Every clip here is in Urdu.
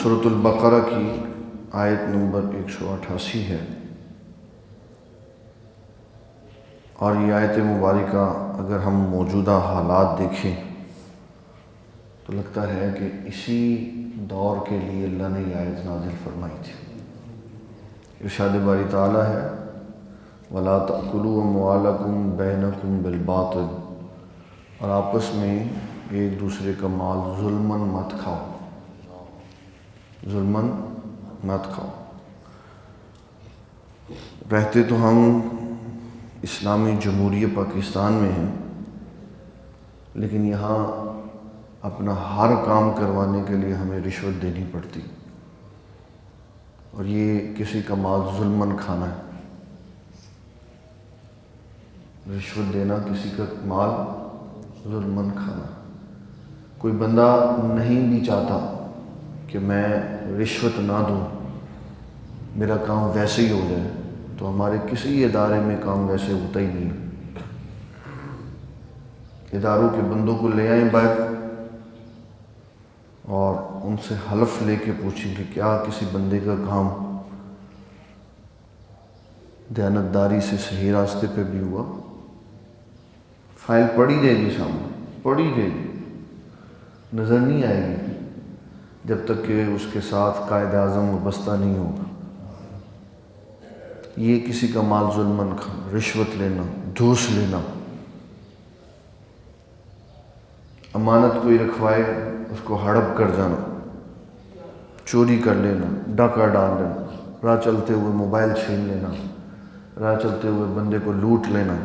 سورۃ البقرہ کی آیت نمبر 188 ہے، اور یہ آیت مبارکہ اگر ہم موجودہ حالات دیکھیں تو لگتا ہے کہ اسی دور کے لیے اللہ نے یہ آیت نازل فرمائی تھی۔ ارشاد باری تعالیٰ ہے وَلَا تَأْكُلُوا أَمْوَالَكُمْ بَيْنَكُمْ بِالْبَاطِلِ، اور آپس میں ایک دوسرے کا مال ظلماً مت کھاؤ، ظلماً مت کھاؤ۔ رہتے تو ہم اسلامی جمہوریہ پاکستان میں ہیں، لیکن یہاں اپنا ہر کام کروانے کے لیے ہمیں رشوت دینی پڑتی، اور یہ کسی کا مال ظلماً کھانا ہے۔ رشوت دینا، کسی کا مال ظلماً کھانا۔ کوئی بندہ نہیں بھی چاہتا کہ میں رشوت نہ دوں، میرا کام ویسے ہی ہو جائے، تو ہمارے کسی ادارے میں کام ویسے ہوتا ہی نہیں۔ اداروں کے بندوں کو لے آئیں باہر اور ان سے حلف لے کے پوچھیں کہ کیا کسی بندے کا کام دیانتداری سے صحیح راستے پہ بھی ہوا؟ فائل پڑی رہے گی سامنے، پڑی رہے گی، نظر نہیں آئے گی جب تک کہ اس کے ساتھ قائد اعظم وابستہ نہیں ہوگا۔ یہ کسی کا مال ظلماً کھانا، رشوت لینا، گھوس لینا، امانت کوئی رکھوائے اس کو ہڑپ کر جانا، چوری کر لینا، ڈاکہ ڈال لینا، راہ چلتے ہوئے موبائل چھین لینا، راہ چلتے ہوئے بندے کو لوٹ لینا۔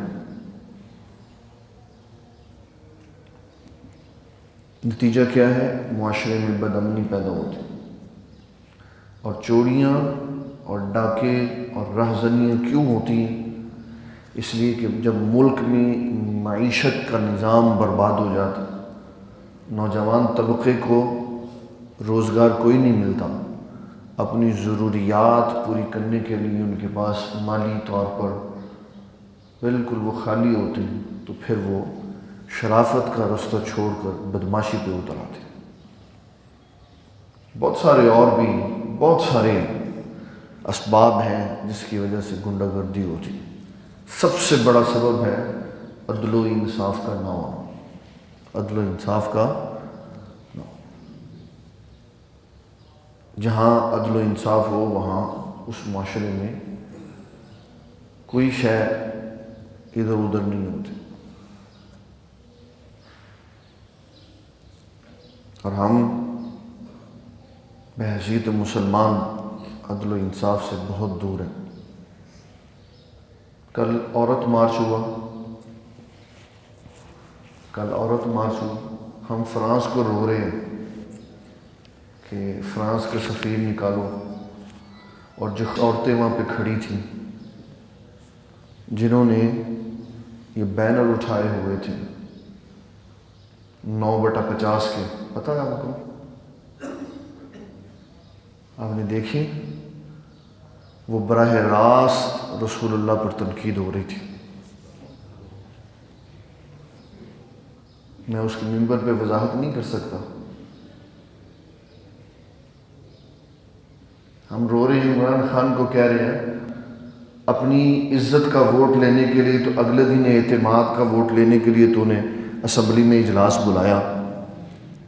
نتیجہ کیا ہے؟ معاشرے میں بد امنی پیدا ہوتی، اور چوریاں اور ڈاکے اور رہزنیاں کیوں ہوتی ہیں؟ اس لیے کہ جب ملک میں معیشت کا نظام برباد ہو جاتا، نوجوان طبقے کو روزگار کوئی نہیں ملتا، اپنی ضروریات پوری کرنے کے لیے ان کے پاس مالی طور پر بالکل وہ خالی ہوتے ہیں، تو پھر وہ شرافت کا رستہ چھوڑ کر بدماشی پہ اتر آتے۔ بہت سارے اور بھی بہت سارے اسباب ہیں جس کی وجہ سے غنڈہ گردی ہوتی۔ سب سے بڑا سبب ہے عدل و انصاف کا نہ ہونا، عدل و انصاف کا نہ ہونا۔ جہاں عدل و انصاف ہو وہاں اس معاشرے میں کوئی شے ادھر ادھر نہیں ہوتی، اور ہم بحیثیت مسلمان عدل و انصاف سے بہت دور ہیں۔ کل عورت مارچ ہوا، ہم فرانس کو رو رہے ہیں کہ فرانس کا سفیر نکالو، اور جو عورتیں وہاں پہ کھڑی تھیں جنہوں نے یہ بینر اٹھائے ہوئے تھے 9/50 کے، پتہ ہے آپ کو؟ آپ نے دیکھی؟ وہ براہ راست رسول اللہ پر تنقید ہو رہی تھی۔ میں اس کے منبر پہ وضاحت نہیں کر سکتا۔ ہم رو رہے ہیں، عمران خان کو کہہ رہے ہیں اپنی عزت کا ووٹ لینے کے لیے، تو اگلے دن اعتماد کا ووٹ لینے کے لیے تو نے اسمبلی میں اجلاس بلایا،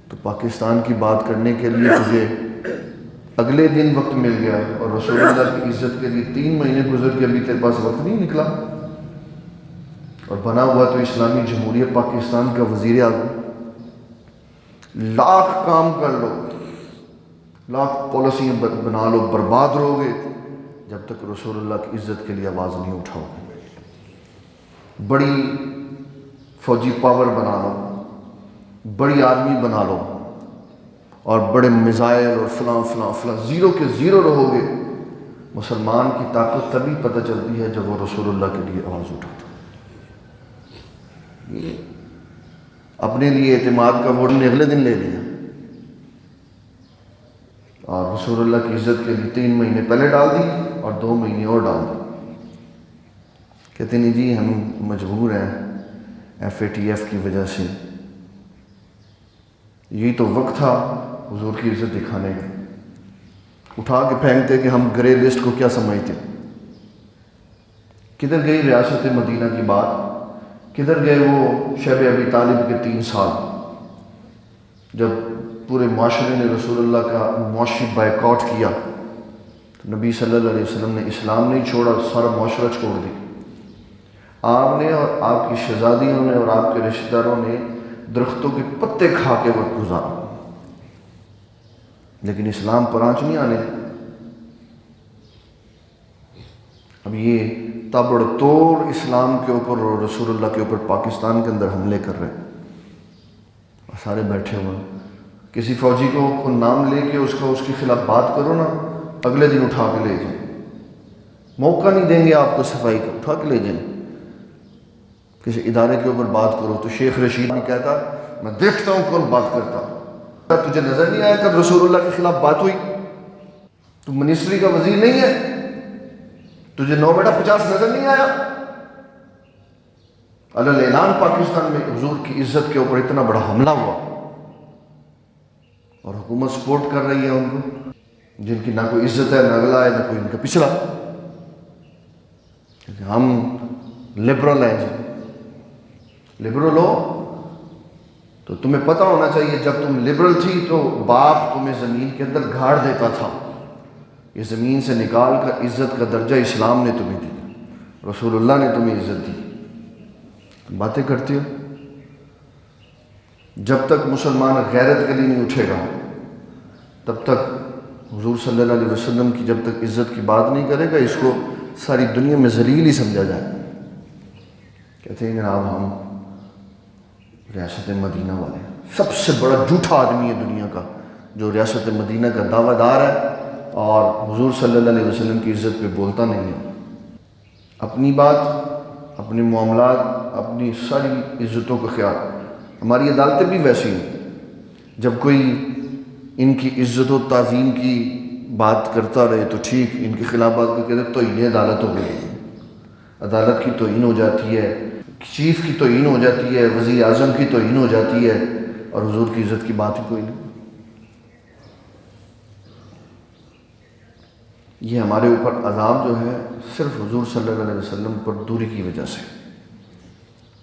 تو پاکستان کی بات کرنے کے لیے تجھے اگلے دن وقت مل گیا، اور رسول اللہ کی عزت کے لیے 3 مہینے گزر کے ابھی تیرے پاس وقت نہیں نکلا، اور بنا ہوا تو اسلامی جمہوریہ پاکستان کا وزیر اعظم۔ لاکھ کام کر لو، لاکھ پالیسیاں بنا لو، برباد رہو گے جب تک رسول اللہ کی عزت کے لیے آواز نہیں اٹھاؤ۔ بڑی فوجی پاور بنا لو، بڑی آرمی بنا لو، اور بڑے میزائل اور فلاں فلاں فلاں، زیرو کے زیرو رہو گے۔ مسلمان کی طاقت تبھی پتہ چلتی ہے جب وہ رسول اللہ کے لیے آواز اٹھاتا۔ اپنے لیے اعتماد کا ووٹ نے اگلے دن لے لیا، اور رسول اللہ کی عزت کے لیے 3 مہینے پہلے ڈال دی اور 2 مہینے اور ڈال دی۔ کہتے نہیں جی ہم مجبور ہیں FATF کی وجہ سے، یہی تو وقت تھا حضور کی عزت دکھانے کا۔ اٹھا کے پھینکتے کہ ہم گرے لسٹ کو کیا سمجھتے. کدھر گئی ریاست مدینہ کی بات؟ کدھر گئے وہ شب ابی طالب کے 3 سال جب پورے معاشرے نے رسول اللہ کا معاشی بائیکاٹ کیا؟ تو نبی صلی اللہ علیہ وسلم نے اسلام نہیں چھوڑا، سارا معاشرہ چھوڑ دیا. آپ نے اور آپ کی شہزادیوں نے اور آپ کے رشتہ داروں نے درختوں کے پتے کھا کے وقت گزارا، لیکن اسلام پر آنچ نہیں آنے دی. اب یہ تابڑ توڑ اسلام کے اوپر اور رسول اللہ کے اوپر پاکستان کے اندر حملے کر رہے اور سارے بیٹھے ہوئے. کسی فوجی کو نام لے کے اس کے خلاف بات کرو نا، اگلے دن اٹھا کے لے جائیں. موقع نہیں دیں گے آپ کو صفائی کا، اٹھا کے لے جائیں. کسی ادارے کے اوپر بات کرو تو شیخ رشید نہیں کہتا میں دیکھتا ہوں کون بات کرتا. تجھے نظر نہیں آیا کب رسول اللہ کے خلاف بات ہوئی؟ تو منسٹری کا وزیر نہیں ہے؟ تجھے 9/50 نظر نہیں آیا؟ اعلان پاکستان میں حضور کی عزت کے اوپر اتنا بڑا حملہ ہوا اور حکومت سپورٹ کر رہی ہے ان کو، جن کی نہ کوئی عزت ہے، نہ اگلا ہے، نہ کوئی ان کا پچھلا. ہم لبرل ہیں. لبرل ہو تو تمہیں پتہ ہونا چاہیے جب تم لبرل تھی تو باپ تمہیں زمین کے اندر گھاڑ دیتا تھا. یہ زمین سے نکال کر عزت کا درجہ اسلام نے تمہیں دیا، رسول اللہ نے تمہیں عزت دی. باتیں کرتے ہو. جب تک مسلمان غیرت کے لیے نہیں اٹھے گا تب تک حضور صلی اللہ علیہ وسلم کی جب تک عزت کی بات نہیں کرے گا اس کو ساری دنیا میں ذلیل ہی سمجھا جائے. کہتے ہیں جناب ہم ریاست مدینہ والے ہیں. سب سے بڑا جھوٹا آدمی ہے دنیا کا جو ریاست مدینہ کا دعویٰ دار ہے اور حضور صلی اللہ علیہ وسلم کی عزت پہ بولتا نہیں ہے. اپنی بات، اپنے معاملات، اپنی ساری عزتوں کا خیال. ہماری عدالتیں بھی ویسی ہیں، جب کوئی ان کی عزت و تعظیم کی بات کرتا رہے تو ٹھیک، ان کے خلاف بات کر کے توہین عدالت ہو گئی. عدالت کی توہین ہو جاتی ہے، چیف کی توہین ہو جاتی ہے، وزیر اعظم کی توہین ہو جاتی ہے، اور حضور کی عزت کی بات ہی کوئی نہیں. یہ ہمارے اوپر عذاب جو ہے صرف حضور صلی اللہ علیہ وسلم پر دوری کی وجہ سے.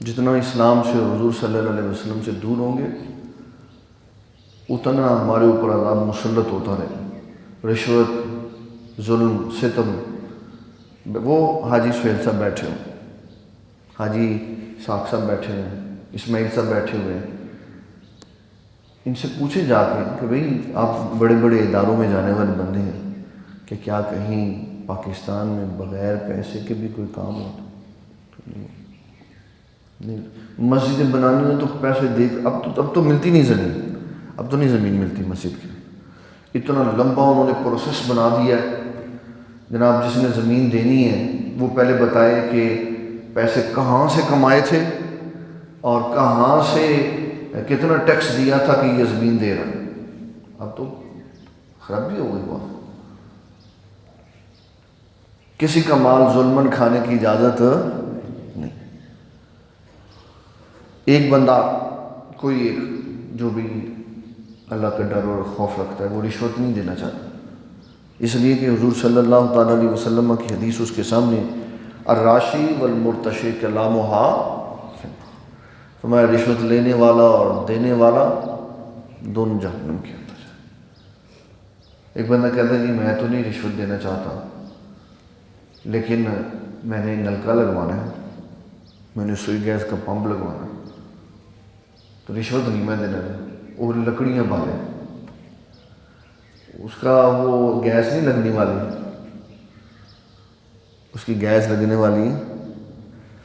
جتنا اسلام سے حضور صلی اللہ علیہ وسلم سے دور ہوں گے اتنا ہمارے اوپر عذاب مسلط ہوتا رہے. رشوت، ظلم، ستم. وہ حاجی سہیل صاحب بیٹھے ہوں، حاجی ساق صاحب بیٹھے ہوئے ہیں، اسماعیل صاحب بیٹھے ہوئے ہیں. ان سے پوچھے جا کے کہ بھئی آپ بڑے بڑے اداروں میں جانے والے بندے ہیں کہ کیا کہیں پاکستان میں بغیر پیسے کے بھی کوئی کام ہوتا؟ نہیں. مسجدیں بنانی ہیں تو پیسے دے، اب تو ملتی نہیں زمین، اب تو نہیں زمین ملتی مسجد کی. اتنا لمبا انہوں نے پروسیس بنا دیا ہے. جناب جس نے زمین دینی ہے وہ پہلے بتائے کہ پیسے کہاں سے کمائے تھے اور کہاں سے کتنا ٹیکس دیا تھا کہ یہ زمین دے رہا ہے. اب تو خرابی ہو گئی بہت. کسی کا مال ظلمن کھانے کی اجازت نہیں. ایک بندہ کوئی ایک جو بھی اللہ کا ڈر اور خوف رکھتا ہے وہ رشوت نہیں دینا چاہتا، اس لیے کہ حضور صلی اللہ تعالیٰ علیہ وسلم کی حدیث اس کے سامنے الراشی والمرتشی کلامہا. فرمایا رشوت لینے والا اور دینے والا دونوں جہنم کے اندر جائے. ایک بندہ کہتا ہے جی میں تو نہیں رشوت دینا چاہتا لیکن میں نے نلکا لگوانا ہے، میں نے سوئی گیس کا پمپ لگوانا ہے تو رشوت نہیں میں دینا ہے. اور لکڑیاں بالے اس کا وہ گیس نہیں لگنے والی، اس کی گیس لگنے والی.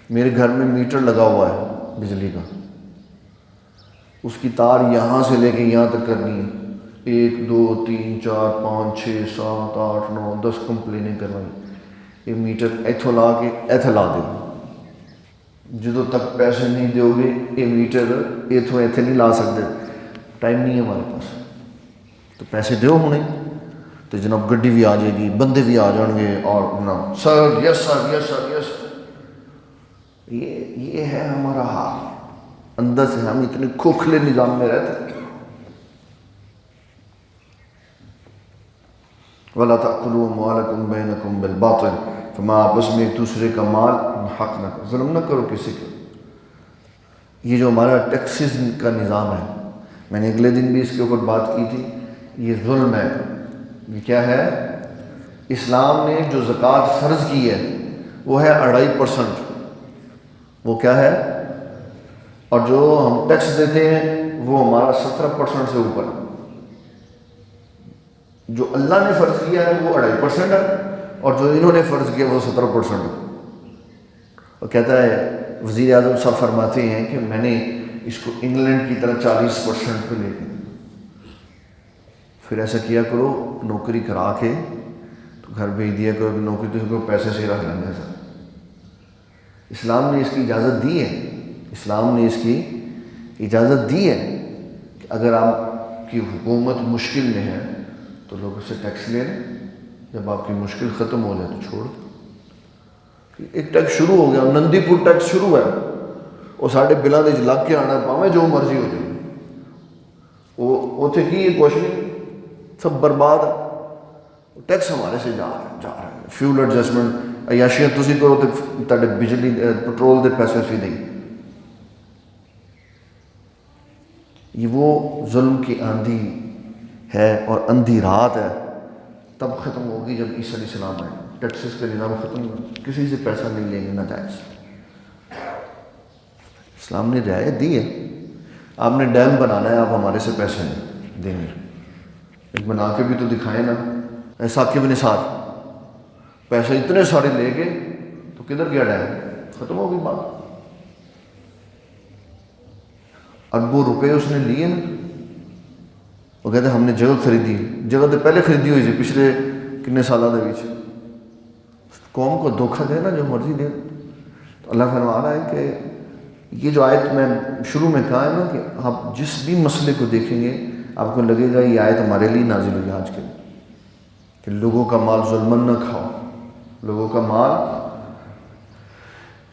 میرے گھر میں میٹر لگا ہوا ہے بجلی کا، اس کی تار یہاں سے لے کے یہاں تک کرنی ہے. 1 2 3 4 5 6 7 8 9 10 کمپلینیں کروائیں. یہ میٹر ایتھو لا کے ایتھے لا دو. جدوں تک پیسے نہیں دو گے یہ میٹر ایتھوں ایتھے نہیں لا سکتے. ٹائم نہیں ہے ہمارے پاس تو پیسے دیو ہونے تو جناب گڈی بھی آ جائے گی، بندے بھی آ جان گے اور جناب سر یس سر یس سر یس. یہ ہے ہمارا حال. اندر سے ہم اتنے کھوکھلے نظام میں رہتے ہیں. وَلَا تَأْكُلُوا أَمْوَالَكُمْ بَيْنَكُمْ بِالْبَاطِلِ، فرمایا آپس میں ایک دوسرے کا مال حق نہ کرو، ظلم نہ کرو کسی کو۔ یہ جو ہمارا ٹیکسز کا نظام ہے، میں نے اگلے دن بھی اس کے اوپر بات کی تھی، یہ ظلم ہے۔ یہ کیا ہے؟ اسلام نے جو زکوٰۃ فرض کی ہے وہ ہے 2.5%، وہ کیا ہے؟ اور جو ہم ٹیکس دیتے ہیں وہ ہمارا 17% سے اوپر۔ جو اللہ نے فرض کیا ہے وہ 2.5% ہے، اور جو انہوں نے فرض کیا وہ 17% ہے۔ اور کہتا ہے وزیر اعظم صاحب فرماتے ہیں کہ میں نے اس کو انگلینڈ کی طرح 40% پہ لے کے، پھر ایسا کیا کرو نوکری کرا کے تو گھر بھیج دیا کرو کہ نوکری تو پیسے سے رکھ لیں گے۔ اسلام نے اس کی اجازت دی ہے، اسلام نے اس کی اجازت دی ہے کہ اگر آپ کی حکومت مشکل میں ہے تو لوگ اس سے ٹیکس لے لیں، جب آپ کی مشکل ختم ہو جائے تو چھوڑ دو۔ ایک ٹیکس شروع ہو گیا، نندی پور ٹیکس شروع ہے، وہ ساڑھے بلا دے لگ کے آنا پاویں جو مرضی ہو جائے، وہ اتنے کی یہ کوشش سب برباد ہے، ٹیکس ہمارے سے جا رہا ہے۔ فیول ایڈجسٹمنٹ عیاشیاں تسی کرو تو تہاڈے بجلی پٹرول دے پیسے فی نہیں۔ یہ وہ ظلم کی آندھی ہے اور اندھی رات ہے، تب ختم ہوگی جب عیسیٰ علیہ السلام آئے۔ ٹیکسز کا نظام ختم ہو، کسی سے پیسہ نہیں لیں گے ناجائز۔ اسلام نے رعایت دی ہے، آپ نے ڈیم بنانا ہے، آپ ہمارے سے پیسے نہیں دیں گے، ایک بنا کے بھی تو دکھائیں نا۔ ایسا ثاقب نثار پیسے اتنے سارے لے گئے تو کدھر گیا ڈیم؟ ختم ہو گئی بات۔ اربوں روپے اس نے لیے نا، وہ کہتے ہم نے جگہ خریدی، جگہ تو پہلے خریدی ہوئی تھی پچھلے کتنے سالوں کے بیچ۔ قوم کو دھوکہ دے نا جو مرضی دے۔ تو اللہ فرما رہا ہے کہ یہ جو آیت میں شروع میں کہا ہے نا کہ آپ جس بھی مسئلے کو دیکھیں گے آپ کو لگے گا یہ آیت ہمارے لیے نازل ہوئی آج کے لیے، کہ لوگوں کا مال ظلمن نہ کھاؤ، لوگوں کا مال۔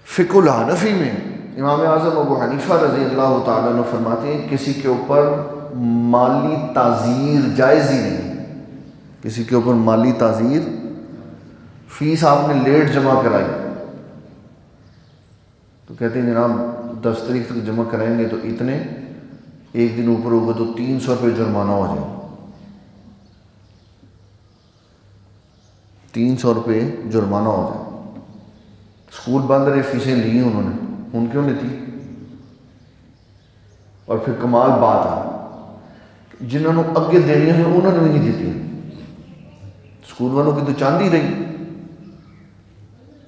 فقہ الحنفی میں امام اعظم ابو حنیفہ رضی اللہ تعالیٰ عنہ فرماتے ہیں کسی کے اوپر مالی تعزیر جائز ہی نہیں، کسی کے اوپر مالی تعزیر، فیس آپ نے لیٹ جمع کرائی تو کہتے ہیں جناب 10 تاریخ تک جمع کرائیں گے تو اتنے، ایک دن اوپر ہوگا تو 300 روپے جرمانہ ہو جائے، 300 روپے جرمانہ ہو جائے۔ اسکول بند رہے، فیسیں لی انہوں نے، ان کیوں نہیں تھی؟ اور پھر کمال بات ہے جنہوں نے اگے دینی ہیں انہوں نے بھی نہیں دیتی۔ اسکول والوں کی تو چاندی رہی،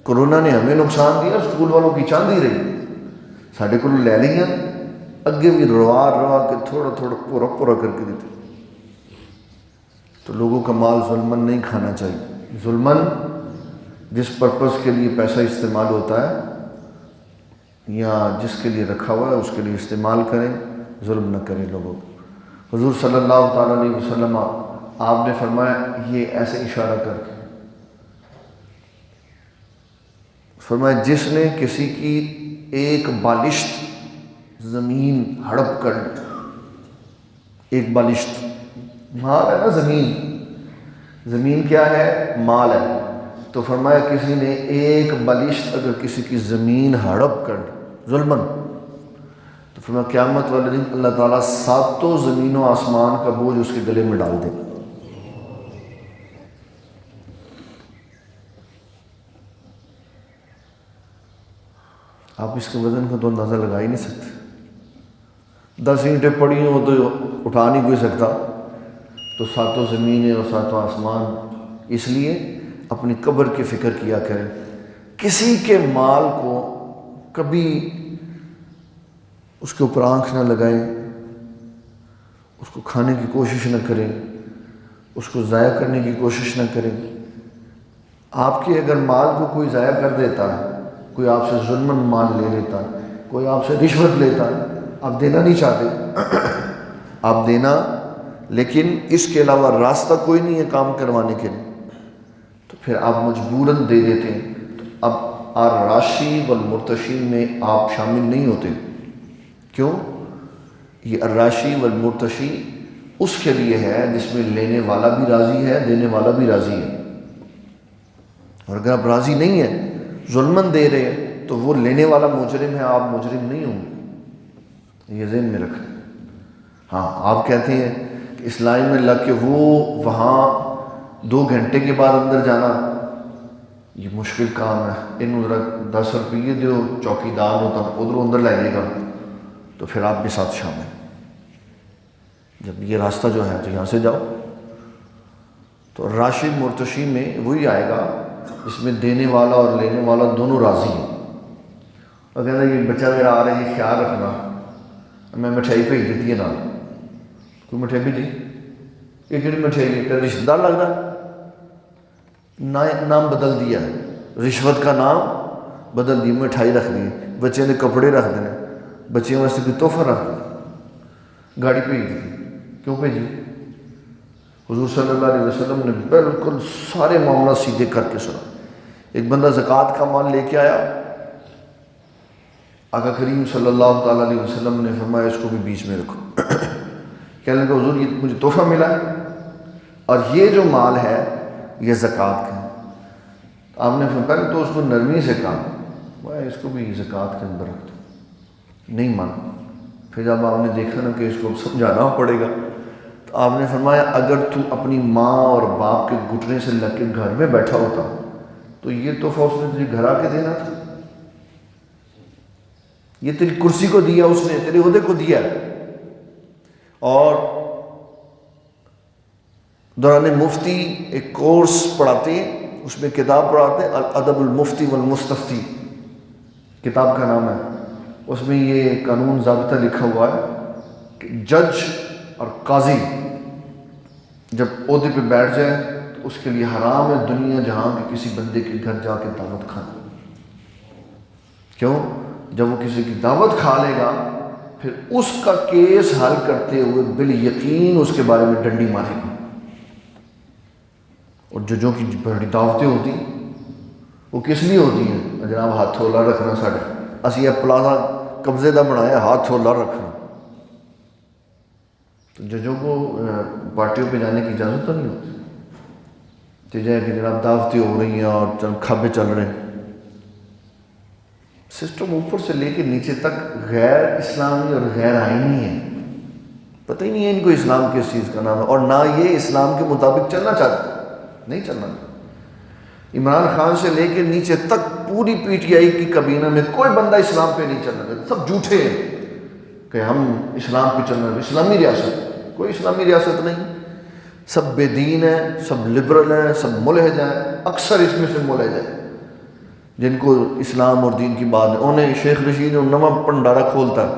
کرونا نے ہمیں نقصان دیا، اسکول والوں کی چاندی رہی، ساڈے کو لے لیا، اگے بھی روا کے تھوڑا تھوڑا پورا پورا کر کے دیتے۔ تو لوگوں کا مال ظلمن نہیں کھانا چاہیے۔ ظلمن جس پرپس کے لیے پیسہ استعمال ہوتا ہے یا جس کے لیے رکھا ہوا ہے اس کے لیے استعمال کریں، ظلم نہ کریں لوگوں کو۔ حضور صلی اللہ تعالیٰ علیہ وسلم آپ نے فرمایا یہ ایسے اشارہ کر کے فرمایا جس نے کسی کی ایک بالشت زمین ہڑپ کر، ایک بالشت مال ہے نا، زمین کیا ہے؟ مال ہے۔ تو فرمایا کسی نے ایک بالشت اگر کسی کی زمین ہڑپ کر ظلمن، تو فرمایا قیامت والے دن اللہ تعالیٰ 7 زمین و آسمان کا بوجھ اس کے گلے میں ڈال دے۔ آپ اس کے وزن کا تو اندازہ لگا ہی نہیں سکتے۔ 10 اینٹیں پڑی ہوں تو اٹھا نہیں کوئی سکتا، تو 7 زمینیں اور 7 آسمان۔ اس لیے اپنی قبر کی فکر کیا کریں، کسی کے مال کو کبھی اس کے اوپر آنکھ نہ لگائیں، اس کو کھانے کی کوشش نہ کریں، اس کو ضائع کرنے کی کوشش نہ کریں۔ آپ کے اگر مال کو کوئی ضائع کر دیتا ہے، کوئی آپ سے ظلمن مال لے لیتا ہے، کوئی آپ سے رشوت لیتا ہے، آپ دینا نہیں چاہتے، آپ دینا، لیکن اس کے علاوہ راستہ کوئی نہیں ہے کام کروانے کے لیے، تو پھر آپ مجبوراً دے دیتے ہیں۔ تو اب الراشی والمرتشی میں آپ شامل نہیں ہوتے۔ کیوں؟ یہ الراشی والمرتشی اس کے لیے ہے جس میں لینے والا بھی راضی ہے، دینے والا بھی راضی ہے۔ اور اگر آپ راضی نہیں ہیں، ظلماً دے رہے ہیں، تو وہ لینے والا مجرم ہے، آپ مجرم نہیں ہوں گے، یہ ذہن میں رکھیں۔ ہاں آپ کہتے ہیں کہ اسلائی میں لگ کے وہ وہاں 2 گھنٹے کے بعد اندر جانا یہ مشکل کام ہے، انہوں ذرا 10 روپیے دیو، چوکیدار ہوتا ادھر اندر لے جائے گا، تو پھر آپ بھی ساتھ شامل۔ جب یہ راستہ جو ہے تو یہاں سے جاؤ، تو راشد مرتشی میں وہی آئے گا اس میں دینے والا اور لینے والا دونوں راضی ہیں۔ اور کہتا ہے یہ بچہ میرا آ رہا ہے، یہ خیال رکھنا، میں مٹھائی بھیج دیتی ہے، نام کوئی مٹھائی بھیجی، یہ کہڑی مٹھائی ہے، تیرا رشتہ دار لگتا، نام بدل دیا، رشوت کا نام بدل دیا، مٹھائی رکھ دی، بچے نے کپڑے رکھ دینے، بچے واسطے کوئی تحفہ رکھ دیا، گاڑی بھیج دی۔ کیوں بھیجی؟ حضور صلی اللہ علیہ وسلم نے بالکل سارے معاملات سیدھے کر کے سنا۔ ایک بندہ زکوٰۃ کا مال لے کے آیا، آقا کریم صلی اللہ تعالیٰ علیہ وسلم نے فرمایا اس کو بھی بیچ میں رکھو۔ کہنے لگا حضور یہ مجھے تحفہ ملا ہے اور یہ جو مال ہے یہ زکوٰۃ کا ہے۔ آپ نے فرمایا تو اس کو نرمی سے کہا میں اس کو بھی زکوٰۃ کے اندر رکھ دوں، نہیں مانا۔ پھر جب آپ نے دیکھا نا کہ اس کو سمجھانا پڑے گا، تو آپ نے فرمایا اگر تو اپنی ماں اور باپ کے گھٹنے سے لگ کے گھر میں بیٹھا ہوتا تو یہ تحفہ اس نے تجھے گھر آ کے دینا تھا، یہ تیری کرسی کو دیا، اس نے تیرے عہدے کو دیا۔ اور دوران مفتی ایک کورس پڑھاتے ہیں، اس میں کتاب پڑھاتے ہیں الادب المفتی والمستفتی کتاب کا نام ہے، اس میں یہ قانون ضابطہ لکھا ہوا ہے کہ جج اور قاضی جب عہدے پہ بیٹھ جائے تو اس کے لیے حرام ہے دنیا جہاں کے کسی بندے کے گھر جا کے دعوت کھانا۔ کیوں؟ جب وہ کسی کی دعوت کھا لے گا پھر اس کا کیس حل کرتے ہوئے بالیقین اس کے بارے میں ڈنڈی مارے گا۔ اور ججوں کی بڑی دعوتیں ہوتی وہ کس لیے ہوتی ہیں؟ جناب ہاتھ تھولا رکھنا، ساڑھے اسی یہ پلازا قبضے دا بنایا، ہاتھ تھولا رکھنا۔ تو ججوں کو پارٹیوں پہ جانے کی اجازت تو نہیں ہوتی، کہ جناب دعوتیں ہو رہی ہیں اور کھابے چل رہے ہیں۔ سسٹم اوپر سے لے کے نیچے تک غیر اسلامی اور غیر آئینی ہے، پتہ ہی نہیں ہے ان کو اسلام کس چیز کا نام ہے، اور نہ یہ اسلام کے مطابق چلنا چاہتے، نہیں چلنا۔ عمران خان سے لے کے نیچے تک پوری پی ٹی آئی کی کابینہ میں کوئی بندہ اسلام پہ نہیں چلنا چاہتا، سب جھوٹے ہیں کہ ہم اسلام پہ چلنا، اسلامی ریاست، کوئی اسلامی ریاست نہیں، سب بے دین ہیں، سب لبرل ہیں، سب ملحد ہیں، اکثر اس میں سے ملحد ہیں جن کو اسلام اور دین کی بات ہے۔ انہیں شیخ رشید نواں پنڈارا کھولتا ہے،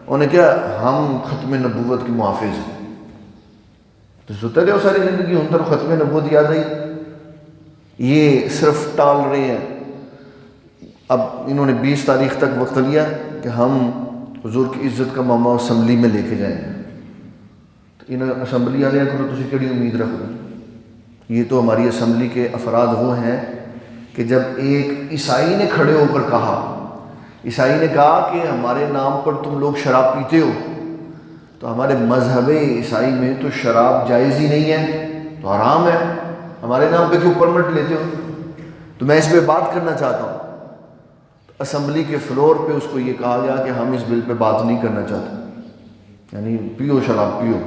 انہیں کیا ہم ختم نبوت کے محافظ ہیں، تو سوتے رہے ہو ساری زندگی، ان پر ختم نبوت یاد آئی، یہ صرف ٹال رہے ہیں۔ اب انہوں نے 20 تاریخ تک وقت لیا کہ ہم حضور کی عزت کا معاملہ اسمبلی میں لے کے جائیں گے، تو انہیں اسمبلی والے کو تسی کیڑی امید رکھ دو؟ یہ تو ہماری اسمبلی کے افراد وہ ہیں کہ جب ایک عیسائی نے کھڑے ہو کر کہا، عیسائی نے کہا کہ ہمارے نام پر تم لوگ شراب پیتے ہو، تو ہمارے مذہب عیسائی میں تو شراب جائز ہی نہیں ہے، تو حرام ہے، ہمارے نام پہ کیوں پرمٹ لیتے ہو؟ تو میں اس پہ بات کرنا چاہتا ہوں۔ اسمبلی کے فلور پہ اس کو یہ کہا گیا کہ ہم اس بل پہ بات نہیں کرنا چاہتے، یعنی پیو شراب پیو۔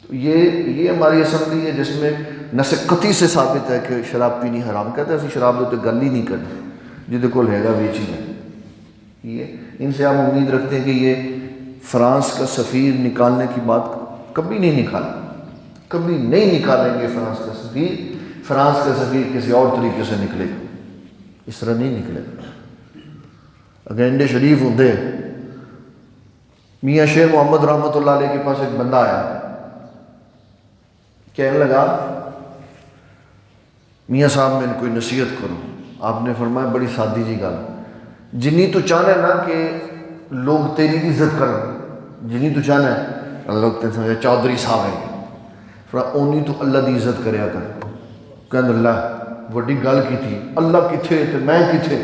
تو یہ ہماری اسمبلی ہے جس میں نص قطعی سے ثابت ہے کہ شراب پینی حرام، کہتے ہیں اسی شراب دے گل ہی نہیں کرنی، جہد کول ہے ویچی ہے۔ یہ ان سے آپ امید رکھتے ہیں کہ یہ فرانس کا سفیر نکالنے کی بات کبھی نہیں نکالا، کبھی نہیں نکالیں گے فرانس کا سفیر۔ فرانس کا سفیر کسی اور طریقے سے نکلے گا، اس طرح نہیں نکلے گا۔ اگینڈے شریف ہوں دے۔ میاں شیر محمد رحمۃ اللہ علیہ کے پاس ایک بندہ آیا، کہنے لگا میاں صاحب میں کوئی نصیحت کرو۔ آپ نے فرمایا بڑی سادی جی گل، جنی تو چاہنا ہے نا کہ لوگ تیری عزت کرن، جنی تو چاہنا ہے لوگ تیرے سمجھے چودھری صاحب ہیں، اونی تو اللہ دی عزت کریا کر۔ کہنے اللہ وڈی گل کی تھی، اللہ کتھے تے میں کتھے؟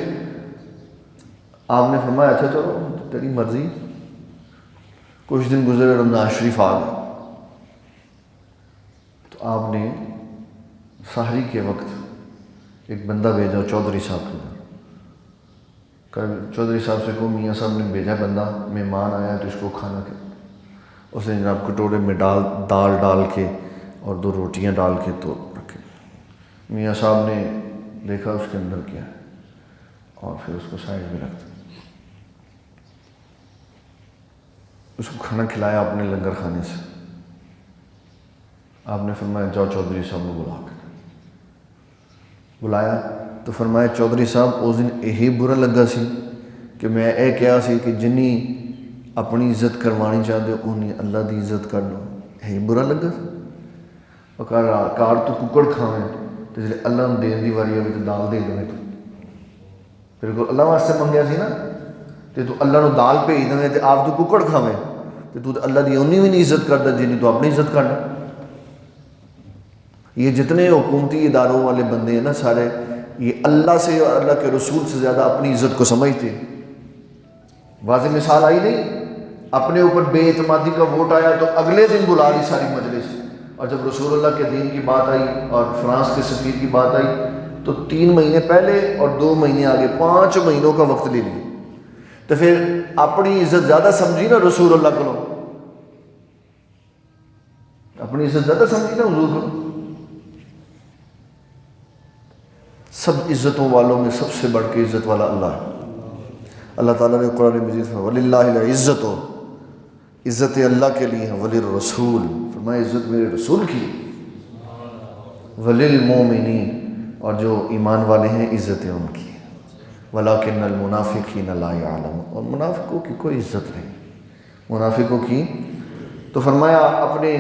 آپ نے فرمایا اچھا چلو تیری مرضی۔ کچھ دن گزرے رمضان شریف آ گیا، آپ نے سحری کے وقت ایک بندہ بھیجا چودھری صاحب کے گھر. چودھری صاحب سے کو میاں صاحب نے بھیجا بندہ, مہمان آیا تو اس کو کھانا کھلا. اس نے جناب کٹورے میں دال ڈال کے اور 2 روٹیاں ڈال کے تو رکھے. میاں صاحب نے دیکھا اس کے اندر کیا اور پھر اس کو سائڈ میں رکھ دیا. اس کو کھانا کھلایا اپنے لنگر کھانے سے. آپ نے فرمایا جاؤ چودھری صاحب نے بلایا تو فرمایا چودھری صاحب اس دن یہی برا لگا سی کہ میں اے کیا سی کہ جنی اپنی عزت کروانی چاہتے انہیں اللہ دی عزت کر لو. یہی برا لگا سی. اور کار تو ککڑ کھاویں تو جلے اللہ نے دین دی واری ہوئی تو دال دے دیں. تو پھر کو اللہ واسطے منگیا سی نا, تو اللہ نو دال بھیج دیں تو آپ تو ککڑ کھاویں تو اللہ دی انہی بھی نہیں عزت کرتا جنی تو اپنی عزت کرنا. یہ جتنے حکومتی اداروں والے بندے ہیں نا سارے, یہ اللہ سے اور اللہ کے رسول سے زیادہ اپنی عزت کو سمجھتے ہیں. واضح مثال آئی نہیں, اپنے اوپر بے اعتمادی کا ووٹ آیا تو اگلے دن بلا لی ساری مجلس, اور جب رسول اللہ کے دین کی بات آئی اور فرانس کے سفیر کی بات آئی تو 3 مہینے پہلے اور 2 مہینے آگے 5 مہینوں کا وقت لے لی. تو پھر اپنی عزت زیادہ سمجھی نا رسول اللہ کو, اپنی عزت زیادہ سمجھی نا حضور کو. سب عزتوں والوں میں سب سے بڑھ کے عزت والا اللہ ہے. اللہ تعالیٰ نے قرآن مجید میں وَلِلَّهِ الْعِزَّةُ, عزت اللہ کے لیے ہے, وَلِلرَّسُولِ, فرمایا عزت میرے رسول کی, وَلِلْمُؤْمِنِينَ, اور جو ایمان والے ہیں عزت ان کی, وَلَكِنَّ الْمُنَافِقِينَ لَا يَعْلَمُونَ, اور منافقوں کی کوئی عزت نہیں, منافقوں کی. تو فرمایا اپنے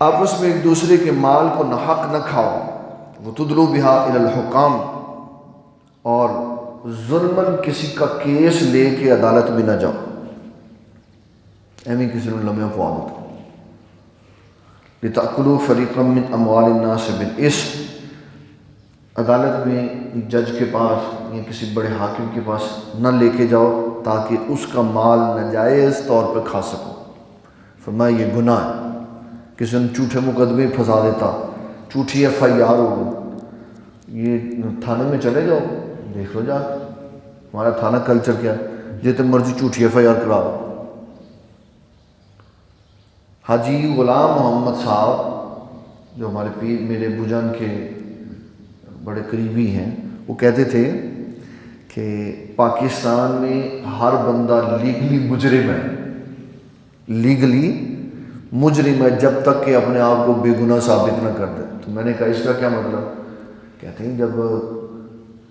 آپس میں ایک دوسرے کے مال کو ناحق نہ کھاؤ, وَتُدْلُوا بِهَا إِلَى الْحُكَامِ, اور ظلماً کسی کا کیس لے کے عدالت میں نہ جاؤ, ایویں کسی نے لمحے پوا دو. لِتَأْكُلُوا فَرِيقًا مِّنْ أَمْوَالِ النَّاسِ بِالْإِثْمِ, عدالت میں جج کے پاس یا کسی بڑے حاکم کے پاس نہ لے کے جاؤ تاکہ اس کا مال ناجائز طور پہ کھا سکو. فرمایا یہ گناہ ہے. کسی نے جھوٹے مقدمے پھنسا دیتا, جھوٹی FIR ہو, یہ تھانے میں چلے جاؤ دیکھ لو جا ہمارا تھانہ کلچر کیا ہے, جتنے مرضی جھوٹی FIR کرا دو. حاجی غلام محمد صاحب جو ہمارے پیر میرے ابو جان کے بڑے قریبی ہیں, وہ کہتے تھے کہ پاکستان میں ہر بندہ لیگلی مجرم ہے, لیگلی مجرم ہے جب تک کہ اپنے آپ کو بے گناہ ثابت نہ کر دے. تو میں نے کہا اس کا کیا مطلب؟ کہتے ہیں جب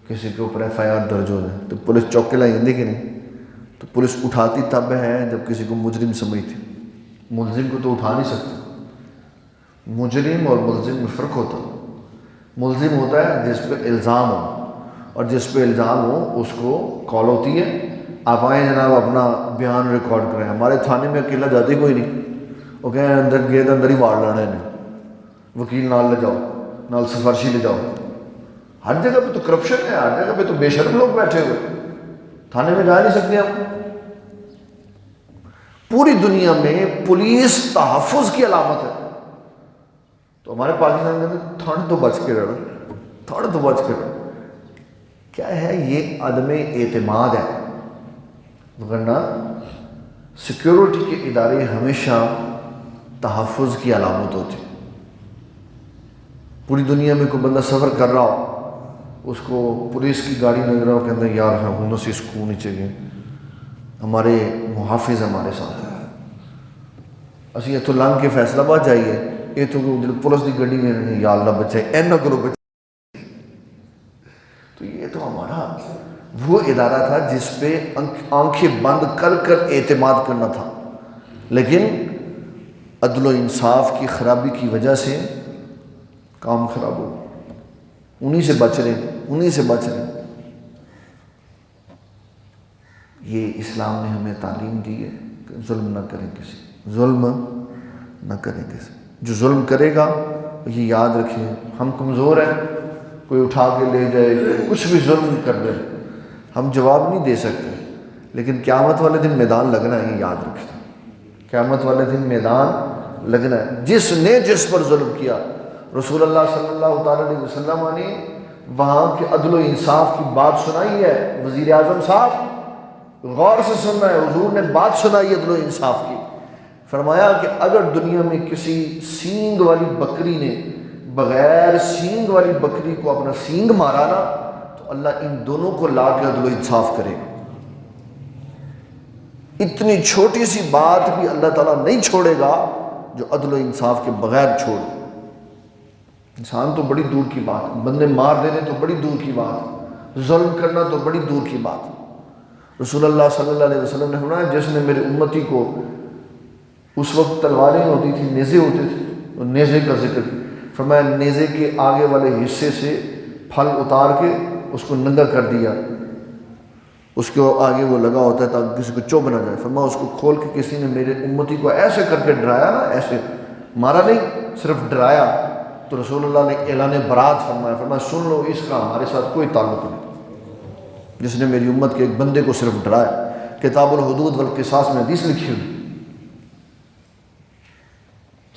کسی کے اوپر FIR درج ہو جائے تو پولیس چوکے لائیں کہ نہیں, تو پولیس اٹھاتی تب ہے جب کسی کو مجرم سمجھتی. ملزم کو تو اٹھا نہیں سکتا. مجرم اور ملزم میں فرق ہوتا ہے. ملزم ہوتا ہے جس پہ الزام ہو, اور جس پہ الزام ہو اس کو کال ہوتی ہے, آپ آئیں جناب اپنا بیان ریکارڈ کریں. ہمارے تھانے میں اکیلا جاتے کوئی نہیں, وہ کہیں اندر گئے تو اندر ہی وار لانا ہے, وکیل نال لے جاؤ, نال سفارشی لے جاؤ. ہر جگہ پہ تو کرپشن ہے, ہر جگہ پہ تو بے شرم لوگ بیٹھے ہوئے, تھانے میں جا نہیں سکتے ہم. پوری دنیا میں پولیس تحفظ کی علامت ہے, تو ہمارے پاکستان کے اندر تھوڑا تو بچ کے رہو, تھوڑا تو بچ کے رہو. کیا ہے یہ عدم اعتماد ہے, ورنہ سیکیورٹی کے ادارے ہمیشہ تحفظ کی علامت ہوتی. پوری دنیا میں کوئی بندہ سفر کر رہا ہو, اس کو پولیس کی گاڑی نظر آؤ, کہتے ہیں یار ہم انہوں سے سکون ہی چاہیے, ہمارے محافظ ہمارے ساتھ ہیں. اسی اتوں لنگ کے فیصلہ آباد جائیے, یہ تو پولیس کی گاڑی میں یا اللہ بچائے اینا کرو بچے. تو یہ تو ہمارا وہ ادارہ تھا جس پہ آنکھیں بند کر کر اعتماد کرنا تھا, لیکن عدل و انصاف کی خرابی کی وجہ سے کام خراب ہو. انہی سے بچ رہے. یہ اسلام نے ہمیں تعلیم دی ہے کہ ظلم نہ کریں کسی, ظلم نہ کریں کسی. جو ظلم کرے گا یہ یاد رکھیں ہم کمزور ہیں, کوئی اٹھا کے لے جائے, کچھ بھی ظلم کر دے, ہم جواب نہیں دے سکتے, لیکن قیامت والے دن میدان لگنا ہے, یہ یاد رکھیں. قیامت والے دن میدان لگنا ہے۔ جس نے جس پر ظلم کیا، رسول اللہ صلی اللہ تعالیٰ علیہ وسلم نے وہاں کے عدل و انصاف کی بات سنائی ہے۔ وزیر اعظم صاحب غور سے سننا ہے، حضور نے بات سنائی عدل و انصاف کی۔ فرمایا کہ اگر دنیا میں کسی سینگ والی بکری نے بغیر سینگ والی بکری کو اپنا سینگ مارا نا، تو اللہ ان دونوں کو لا کے عدل و انصاف کرے گا۔ اتنی چھوٹی سی بات بھی اللہ تعالیٰ نہیں چھوڑے گا جو عدل و انصاف کے بغیر چھوڑ۔ انسان تو بڑی دور کی بات، بندے مار دینے تو بڑی دور کی بات، ظلم کرنا تو بڑی دور کی بات۔ رسول اللہ صلی اللہ علیہ وسلم نے فرمایا جس نے میرے امتی کو، اس وقت تلواریں ہوتی تھی، نیزے ہوتے تھے، اور نیزے کا ذکر فرمایا نیزے کے آگے والے حصے سے پھل اتار کے اس کو ننگا کر دیا، اس کے آگے وہ لگا ہوتا ہے تاکہ کسی کو چوب نہ جائے۔ فرمایا اس کو کھول کے کسی نے میرے امتی کو ایسے کر کے ڈرایا نا، ایسے مارا نہیں، صرف ڈرایا، تو رسول اللہ نے اعلان برات فرمایا، فرمایا سن لو اس کا ہمارے ساتھ کوئی تعلق نہیں، جس نے میری امت کے ایک بندے کو صرف ڈرایا۔ کتاب الحدود والقصاص میں حدیث لکھی ہوئی،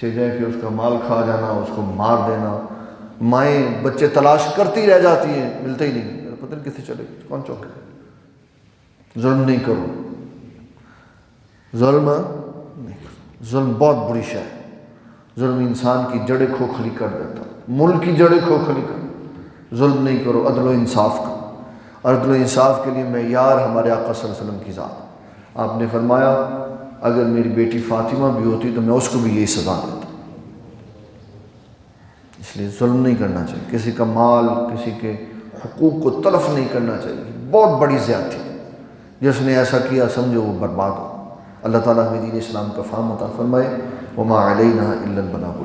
چاہیے کہ اس کا مال کھا جانا، اس کو مار دینا، مائیں بچے تلاش کرتی رہ جاتی ہیں، ملتے ہی نہیں، پتہ نہیں کتنے چلے گئے، کون چوکے۔ ظلم نہیں کرو، ظلم نہیں کرو، ظلم بہت بری شے ہے۔ ظلم انسان کی جڑیں کھوکھلی کر دیتا، ملک کی جڑیں کھوکھلی کر دیتا۔ ظلم نہیں کرو، عدل و انصاف کرو، اور عدل و انصاف کے لیے معیار ہمارے آقا صلی اللہ علیہ وسلم کی ذات۔ آپ نے فرمایا اگر میری بیٹی فاطمہ بھی ہوتی تو میں اس کو بھی یہی سزا دیتا۔ اس لیے ظلم نہیں کرنا چاہیے، کسی کا مال، کسی کے حقوق کو تلف نہیں کرنا چاہیے، بہت بڑی زیادتی۔ جس نے ایسا کیا سمجھو وہ برباد ہو۔ اللہ تعالیٰ ہمیں دین اسلام کا فہم عطا فرمائے۔ وما علینا الا البلاغ۔